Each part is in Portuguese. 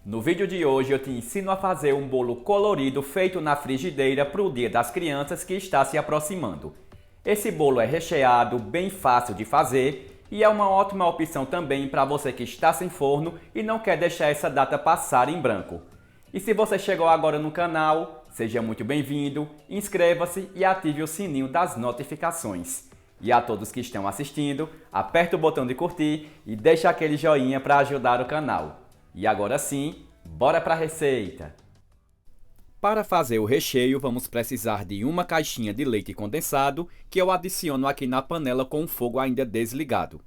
No vídeo de hoje eu te ensino a fazer um bolo colorido feito na frigideira para o Dia das Crianças que está se aproximando. Esse bolo é recheado, bem fácil de fazer e é uma ótima opção também para você que está sem forno e não quer deixar essa data passar em branco. E se você chegou agora no canal, seja muito bem-vindo, inscreva-se e ative o sininho das notificações. E a todos que estão assistindo, aperta o botão de curtir e deixa aquele joinha para ajudar o canal. E agora sim, bora para a receita! Para fazer o recheio, vamos precisar de uma caixinha de leite condensado que eu adiciono aqui na panela com o fogo ainda desligado.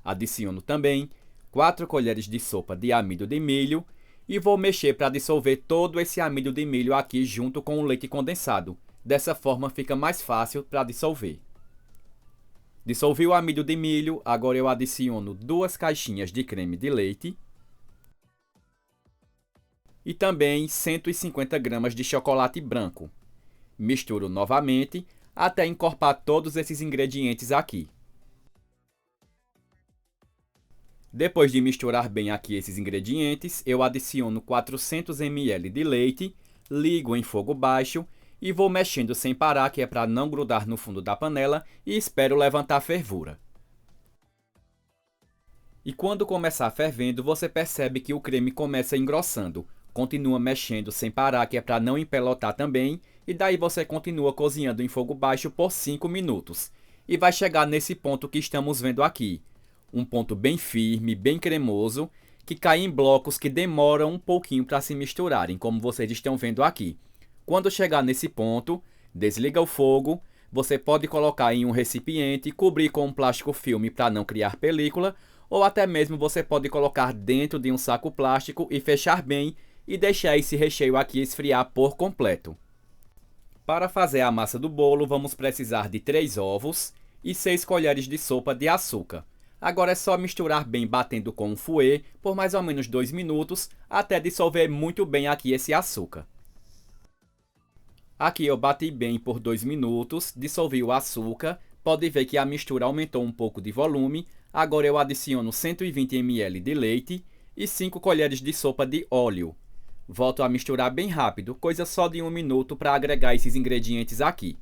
Adiciono também 4 colheres de sopa de amido de milho e vou mexer para dissolver todo esse amido de milho aqui junto com o leite condensado. Dessa forma fica mais fácil para dissolver. Dissolvi o amido de milho, agora eu adiciono 2 caixinhas de creme de leite e também 150 gramas de chocolate branco. Misturo novamente até encorpar todos esses ingredientes aqui. Depois de misturar bem aqui esses ingredientes, eu adiciono 400 ml de leite, ligo em fogo baixo e vou mexendo sem parar, que é para não grudar no fundo da panela, e espero levantar a fervura. E quando começar fervendo, você percebe que o creme começa engrossando. Continua mexendo sem parar, que é para não empelotar também, e daí você continua cozinhando em fogo baixo por 5 minutos. E vai chegar nesse ponto que estamos vendo aqui. Um ponto bem firme, bem cremoso, que cai em blocos que demoram um pouquinho para se misturarem, como vocês estão vendo aqui. Quando chegar nesse ponto, desliga o fogo, você pode colocar em um recipiente, cobrir com um plástico filme para não criar película, ou até mesmo você pode colocar dentro de um saco plástico e fechar bem, e deixar esse recheio aqui esfriar por completo. Para fazer a massa do bolo, vamos precisar de 3 ovos e 6 colheres de sopa de açúcar. Agora é só misturar bem batendo com um fouet por mais ou menos 2 minutos, até dissolver muito bem aqui esse açúcar. Aqui eu bati bem por 2 minutos, dissolvi o açúcar, pode ver que a mistura aumentou um pouco de volume. Agora eu adiciono 120 ml de leite e 5 colheres de sopa de óleo. Volto a misturar bem rápido, coisa só de 1 minuto para agregar esses ingredientes aqui.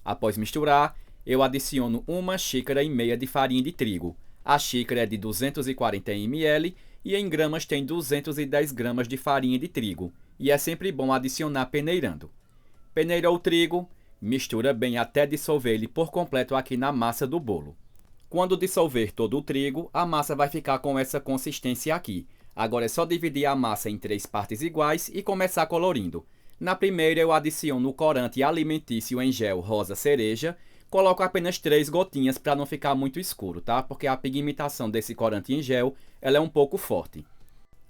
Após misturar, eu adiciono 1,5 xícaras de farinha de trigo. A xícara é de 240 ml e em gramas tem 210 gramas de farinha de trigo. E é sempre bom adicionar peneirando. Peneirou o trigo, mistura bem até dissolver ele por completo aqui na massa do bolo. Quando dissolver todo o trigo, a massa vai ficar com essa consistência aqui. Agora é só dividir a massa em 3 partes iguais e começar colorindo. Na primeira eu adiciono o corante alimentício em gel rosa cereja. Coloco apenas 3 gotinhas para não ficar muito escuro, tá? Porque a pigmentação desse corante em gel ela é um pouco forte.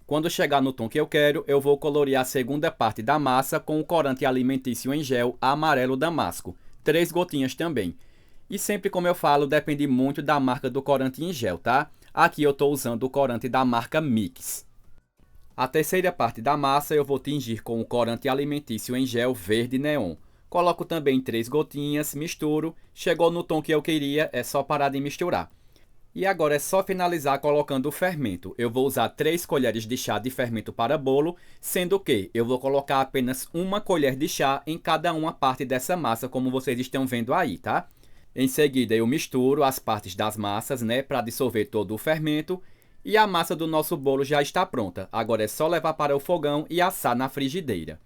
Quando chegar no tom que eu quero, eu vou colorir a segunda parte da massa com o corante alimentício em gel amarelo damasco. 3 gotinhas também. E sempre, como eu falo, depende muito da marca do corante em gel, tá? Aqui eu estou usando o corante da marca Mix. A terceira parte da massa eu vou tingir com o corante alimentício em gel verde neon. Coloco também 3 gotinhas, misturo. Chegou no tom que eu queria, é só parar de misturar. E agora é só finalizar colocando o fermento. Eu vou usar 3 colheres de chá de fermento para bolo, sendo que eu vou colocar apenas 1 colher de chá em cada uma parte dessa massa, como vocês estão vendo aí, tá? Em seguida eu misturo as partes das massas, né, para dissolver todo o fermento. E a massa do nosso bolo já está pronta. Agora é só levar para o fogão e assar na frigideira.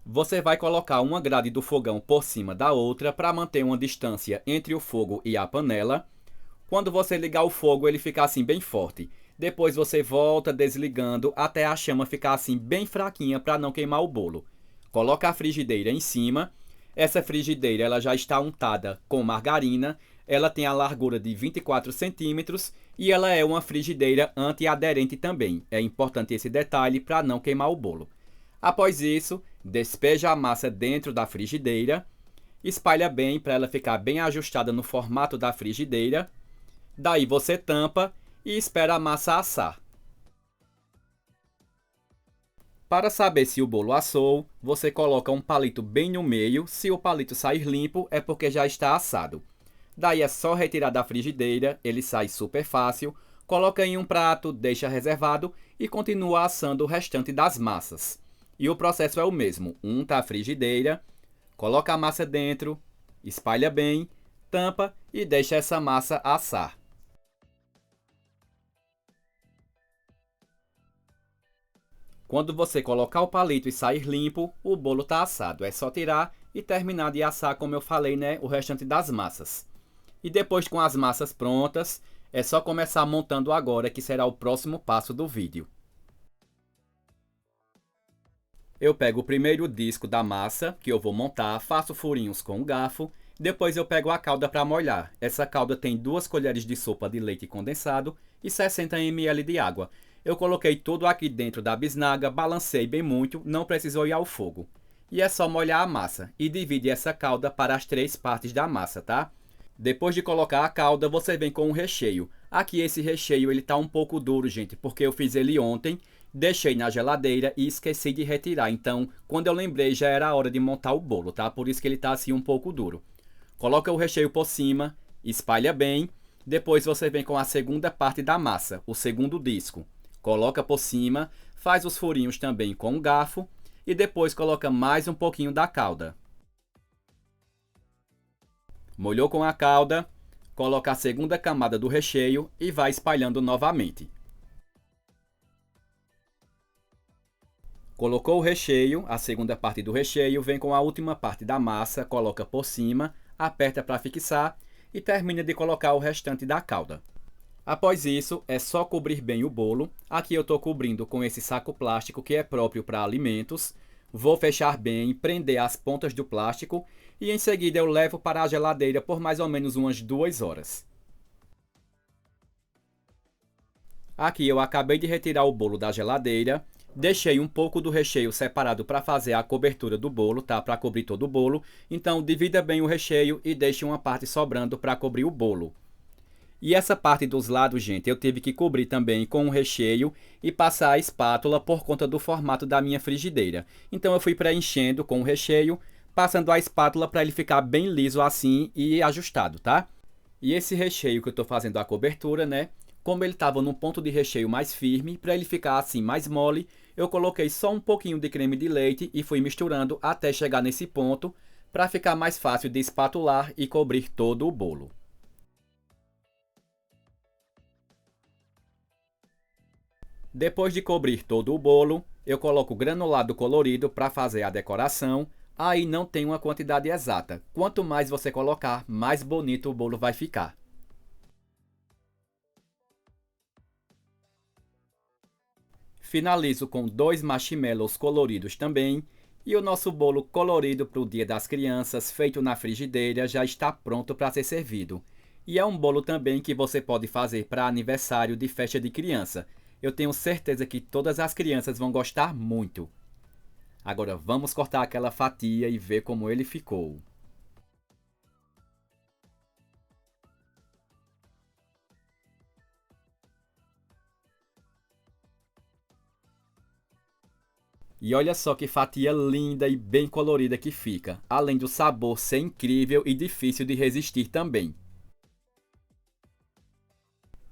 Você vai colocar uma grade do fogão por cima da outra para manter uma distância entre o fogo e a panela. Quando você ligar o fogo, ele fica assim bem forte. Depois você volta desligando até a chama ficar assim bem fraquinha para não queimar o bolo. Coloca a frigideira em cima. Essa frigideira ela já está untada com margarina. Ela tem a largura de 24 centímetros e ela é uma frigideira antiaderente também. É importante esse detalhe para não queimar o bolo. Após isso, despeja a massa dentro da frigideira. Espalha bem para ela ficar bem ajustada no formato da frigideira. Daí você tampa e espera a massa assar. Para saber se o bolo assou, você coloca um palito bem no meio. Se o palito sair limpo, é porque já está assado. Daí é só retirar da frigideira, ele sai super fácil. Coloca em um prato, deixa reservado e continua assando o restante das massas. E o processo é o mesmo: unta a frigideira, coloca a massa dentro, espalha bem, tampa e deixa essa massa assar. Quando você colocar o palito e sair limpo, o bolo está assado. É só tirar e terminar de assar, como eu falei, né, o restante das massas. E depois, com as massas prontas, é só começar montando agora, que será o próximo passo do vídeo. Eu pego o primeiro disco da massa, que eu vou montar, faço furinhos com o garfo. Depois eu pego a calda para molhar. Essa calda tem 2 colheres de sopa de leite condensado e 60 ml de água. Eu coloquei tudo aqui dentro da bisnaga, balancei bem muito, não precisou ir ao fogo. E é só molhar a massa e divide essa calda para as 3 partes da massa, tá? Depois de colocar a calda, você vem com o recheio. Aqui esse recheio ele tá um pouco duro, gente, porque eu fiz ele ontem, deixei na geladeira e esqueci de retirar. Então, quando eu lembrei, já era a hora de montar o bolo, tá? Por isso que ele tá assim um pouco duro. Coloca o recheio por cima, espalha bem. Depois você vem com a segunda parte da massa, o segundo disco. Coloca por cima, faz os furinhos também com um garfo e depois coloca mais um pouquinho da calda. Molhou com a calda, coloca a segunda camada do recheio e vai espalhando novamente. Colocou o recheio, a segunda parte do recheio, vem com a última parte da massa, coloca por cima, aperta para fixar e termina de colocar o restante da calda. Após isso, é só cobrir bem o bolo. Aqui eu estou cobrindo com esse saco plástico que é próprio para alimentos. Vou fechar bem, prender as pontas do plástico e em seguida eu levo para a geladeira por mais ou menos umas 2 horas. Aqui eu acabei de retirar o bolo da geladeira. Deixei um pouco do recheio separado para fazer a cobertura do bolo, tá? Para cobrir todo o bolo. Então divida bem o recheio e deixe uma parte sobrando para cobrir o bolo. E essa parte dos lados, gente, eu tive que cobrir também com o recheio e passar a espátula por conta do formato da minha frigideira. Então eu fui preenchendo com o recheio, passando a espátula para ele ficar bem liso assim e ajustado, tá? E esse recheio que eu estou fazendo a cobertura, né? Como ele estava num ponto de recheio mais firme, para ele ficar assim mais mole, eu coloquei só um pouquinho de creme de leite e fui misturando até chegar nesse ponto, para ficar mais fácil de espatular e cobrir todo o bolo. Depois de cobrir todo o bolo, eu coloco granulado colorido para fazer a decoração. Aí não tem uma quantidade exata. Quanto mais você colocar, mais bonito o bolo vai ficar. Finalizo com 2 marshmallows coloridos também. E o nosso bolo colorido para o Dia das Crianças, feito na frigideira, já está pronto para ser servido. E é um bolo também que você pode fazer para aniversário de festa de criança. Eu tenho certeza que todas as crianças vão gostar muito. Agora vamos cortar aquela fatia e ver como ele ficou. E olha só que fatia linda e bem colorida que fica, além do sabor ser incrível e difícil de resistir também.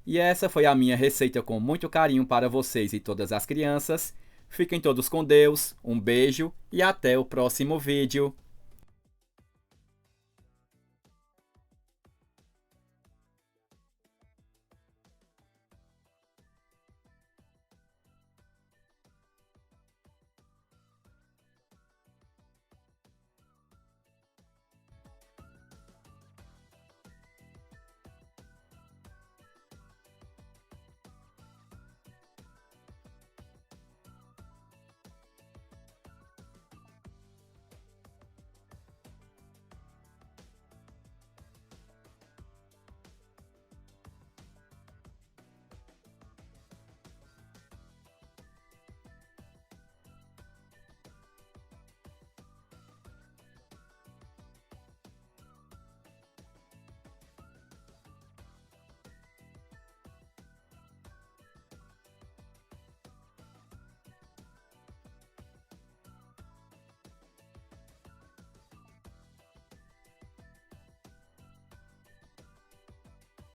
E essa foi a minha receita com muito carinho para vocês e todas as crianças. Fiquem todos com Deus, um beijo e até o próximo vídeo.